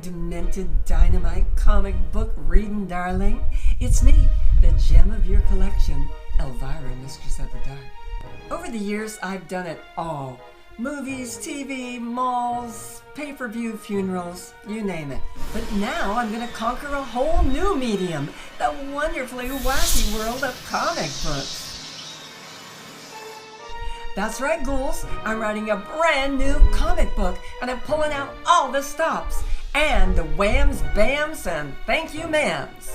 demented dynamite comic book reading darling. It's me, the gem of your collection, Elvira, Mistress of the Dark. Over the years, I've done it all. Movies, TV, malls, pay-per-view funerals, you name it. But now I'm going to conquer a whole new medium, the wonderfully wacky world of comic books. That's right, ghouls. I'm writing a brand new comic book, and I'm pulling out all the stops, and the whams, bams, and thank you, ma'ams.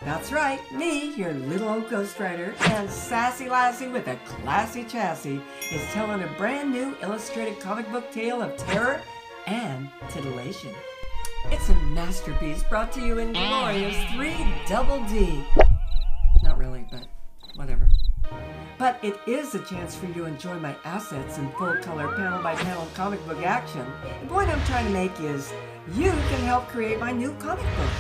That's right, me, your little old ghostwriter, and sassy lassie with a classy chassis, is telling a brand new illustrated comic book tale of terror and titillation. It's a masterpiece brought to you in glorious 3DD. Not really, but whatever. But it is a chance for you to enjoy my assets in full-color, panel-by-panel comic book action. The point I'm trying to make is, you can help create my new comic book.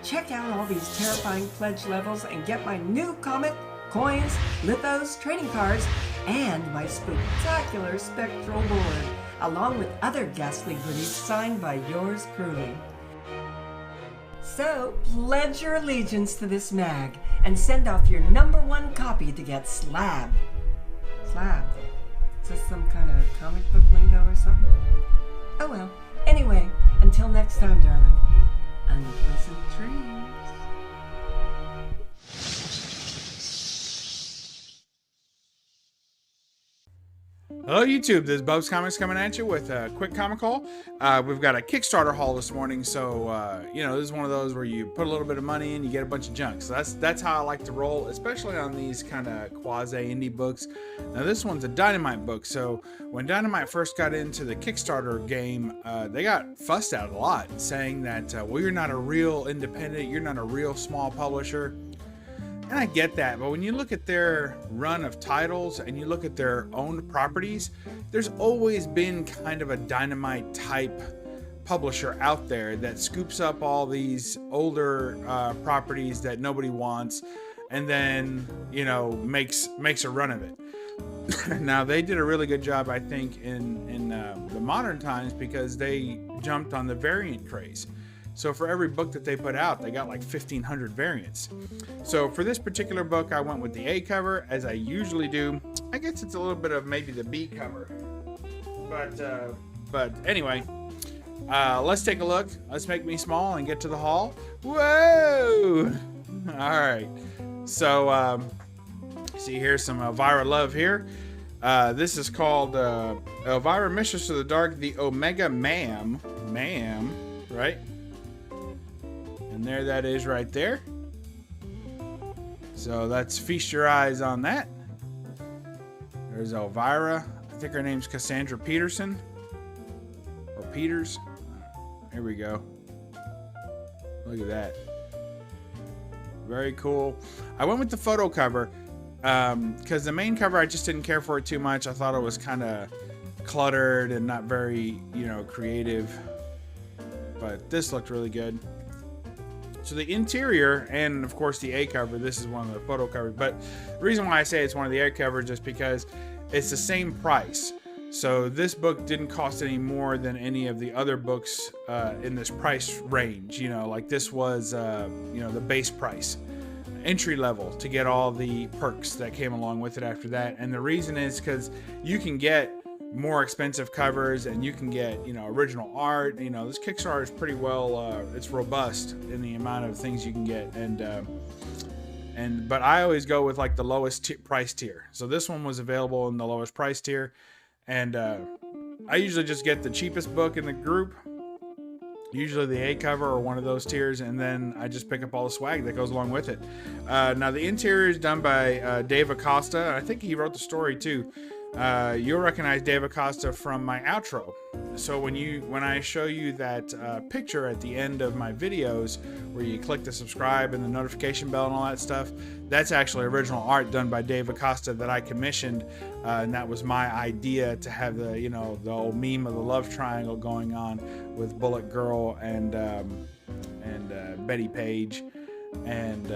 Check out all these terrifying pledge levels and get my new comic, coins, lithos, trading cards, and my spectacular spectral board, along with other ghastly goodies signed by yours truly. So, pledge your allegiance to this mag and send off your #1 copy to get slabbed. Slabbed? Is this some kind of comic book lingo or something? Oh well. Anyway, until next time, darling. Unpleasant dreams. Hello YouTube, this is BUB'S Comics coming at you with a quick comic haul. We've got a Kickstarter haul this morning, so you know, this is one of those where you put a little bit of money in, you get a bunch of junk. So that's how I like to roll, especially on these kind of quasi-indie books. Now this one's a Dynamite book, so when Dynamite first got into the Kickstarter game, they got fussed out a lot, saying that, well, you're not a real independent, you're not a real small publisher. And I get that, but when you look at their run of titles and you look at their own properties, there's always been kind of a Dynamite type publisher out there that scoops up all these older properties that nobody wants and then, you know, makes a run of it. Now, they did a really good job, I think, in the modern times because they jumped on the variant craze. So for every book that they put out, they got like 1,500 variants. So for this particular book, I went with the A cover, as I usually do. I guess it's a little bit of maybe the B cover. But anyway, let's take a look. Let's make me small and get to the haul. Whoa! All right. So, see here's some Elvira love here. This is called Elvira, Mistress of the Dark, the Omega Ma'am, right? And there that is right there. So let's feast your eyes on that. There's Elvira. I think her name's Cassandra Peterson. Or Peters. Here we go. Look at that. Very cool. I went with the photo cover because the main cover I just didn't care for it too much. I thought it was kind of cluttered and not very, you know, creative. But this looked really good. So the interior, and of course the A cover, this is one of the photo covers, but the reason why I say it's one of the A covers is just because it's the same price. So this book didn't cost any more than any of the other books in this price range. You know, like this was, you know, the base price, entry level, to get all the perks that came along with it after that. And the reason is because you can get more expensive covers and you can get, you know, original art. You know, this Kickstarter is pretty well, it's robust in the amount of things you can get. But I always go with like the lowest price tier. So this one was available in the lowest price tier. And I usually just get the cheapest book in the group, usually the A cover or one of those tiers, and then I just pick up all the swag that goes along with it. Now the interior is done by Dave Acosta. I think he wrote the story too. You'll recognize Dave Acosta from my outro. So when I show you that picture at the end of my videos where you click the subscribe and the notification bell and all that stuff, that's actually original art done by Dave Acosta that I commissioned, and that was my idea to have the, you know, the old meme of the love triangle going on with Bullet Girl and Betty Page. and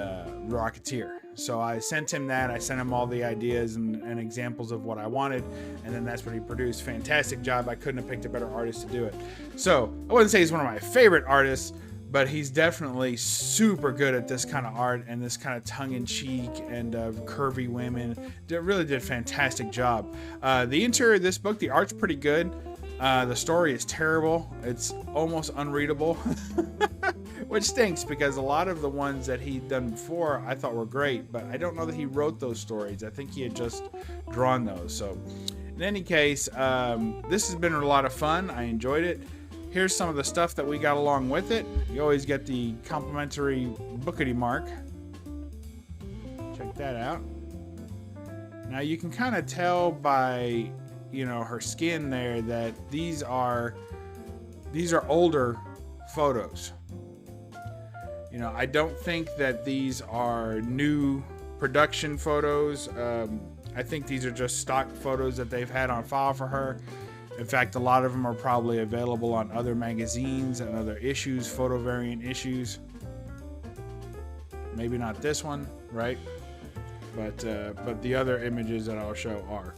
Rocketeer. So I sent him that. I sent him all the ideas and examples of what I wanted, and then that's what he produced. Fantastic job. I couldn't have picked a better artist to do it. So I wouldn't say he's one of my favorite artists, but he's definitely super good at this kind of art and this kind of tongue-in-cheek and curvy women. Really did a fantastic job. The interior of this book, the art's pretty good. The story is terrible. It's almost unreadable, which stinks because a lot of the ones that he'd done before I thought were great, but I don't know that he wrote those stories. I think he had just drawn those. So in any case, this has been a lot of fun. I enjoyed it. Here's some of the stuff that we got along with it. You always get the complimentary bookity mark. Check that out. Now you can kind of tell by, you know, her skin there that these are older photos. You know, I don't think that these are new production photos. I think these are just stock photos that they've had on file for her. In fact, a lot of them are probably available on other magazines and other issues, photo variant issues. Maybe not this one, right? But the other images that I'll show are.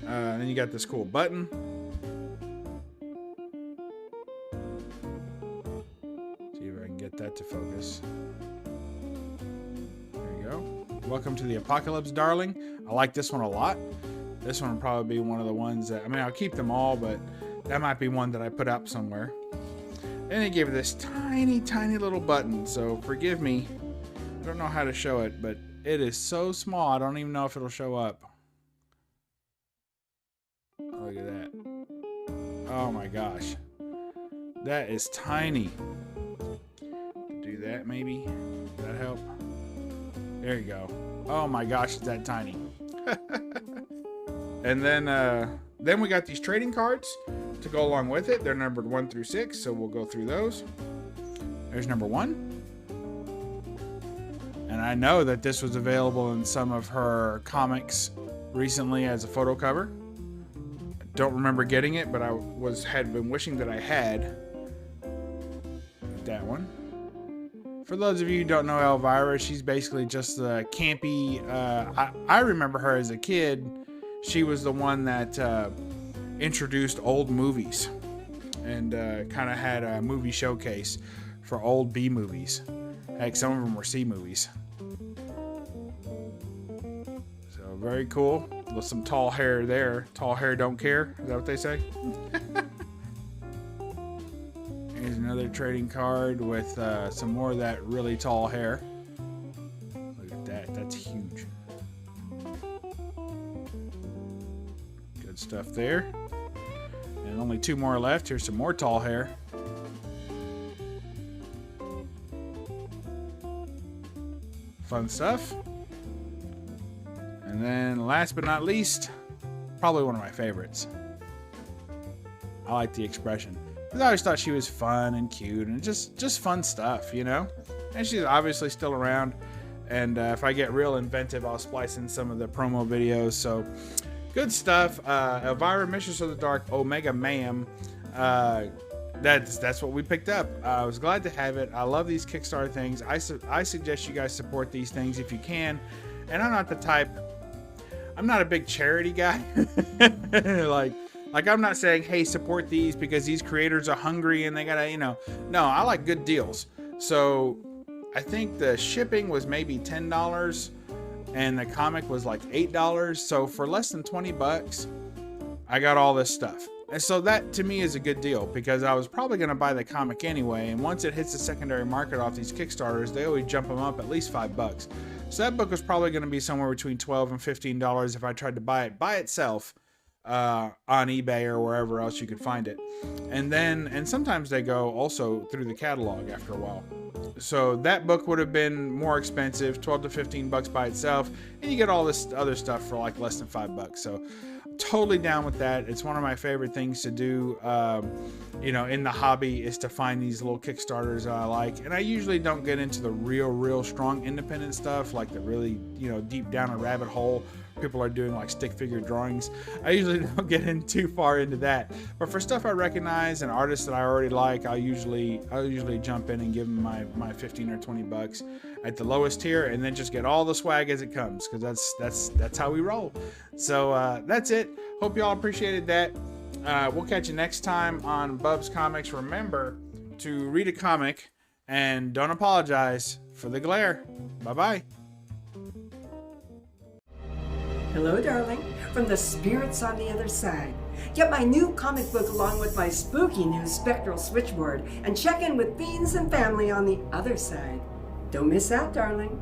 And then you got this cool button. See if I can get that to focus. There you go. Welcome to the apocalypse, darling. I like this one a lot. This one will probably be one of the ones that, I mean, I'll keep them all, but that might be one that I put up somewhere. And they gave it this tiny, tiny little button. So forgive me. I don't know how to show it, but it is so small. I don't even know if it'll show up. Look at that. Oh my gosh. That is tiny. Do that maybe. Does that help? There you go. Oh my gosh, it's that tiny. And then we got these trading cards to go along with it. They're numbered 1 through 6, so we'll go through those. There's number 1. And I know that this was available in some of her comics recently as a photo cover. I don't remember getting it, but I had been wishing that I had that one. For those of you who don't know Elvira, she's basically just the campy. I remember her as a kid. She was the one that introduced old movies and kind of had a movie showcase for old B movies. Heck, some of them were C movies. So very cool. With some tall hair there. Tall hair don't care. Is that what they say? Here's another trading card with some more of that really tall hair. Look at that. That's huge. Good stuff there. And only 2 more left. Here's some more tall hair. Fun stuff. And then last but not least, probably one of my favorites. I like the expression. I always thought she was fun and cute and just fun stuff, you know? And she's obviously still around. And if I get real inventive, I'll splice in some of the promo videos. So good stuff. Elvira, Mistress of the Dark, Omega Ma'am. That's what we picked up. I was glad to have it. I love these Kickstarter things. I suggest you guys support these things if you can. And I'm not the type. I'm not a big charity guy. Like I'm not saying, hey, support these because these creators are hungry and they gotta, you know. No, I like good deals. So I think the shipping was maybe $10 and the comic was like $8. So for less than $20, I got all this stuff. And so that to me is a good deal because I was probably going to buy the comic anyway. And once it hits the secondary market off these Kickstarters, they always jump them up at least $5. So that book was probably going to be somewhere between $12 and $15 if I tried to buy it by itself on eBay or wherever else you could find it. And sometimes they go also through the catalog after a while. So that book would have been more expensive, 12 to 15 bucks by itself. And you get all this other stuff for like less than $5. So totally down with that. It's one of my favorite things to do, you know, in the hobby is to find these little Kickstarters that I like. And I usually don't get into the real strong independent stuff, like the really, you know, deep down a rabbit hole people are doing like stick figure drawings. I usually don't get in too far into that. But for stuff I recognize and artists that I already like, I'll usually jump in and give them my 15 or 20 bucks at the lowest tier, and then just get all the swag as it comes, because that's how we roll. So that's it. Hope y'all appreciated that. We'll catch you next time on Bub's Comics. Remember to read a comic and don't apologize for the glare. Bye-bye. Hello, darling, from the spirits on the other side. Get my new comic book along with my spooky new spectral switchboard and check in with fiends and family on the other side. Don't miss out, darling.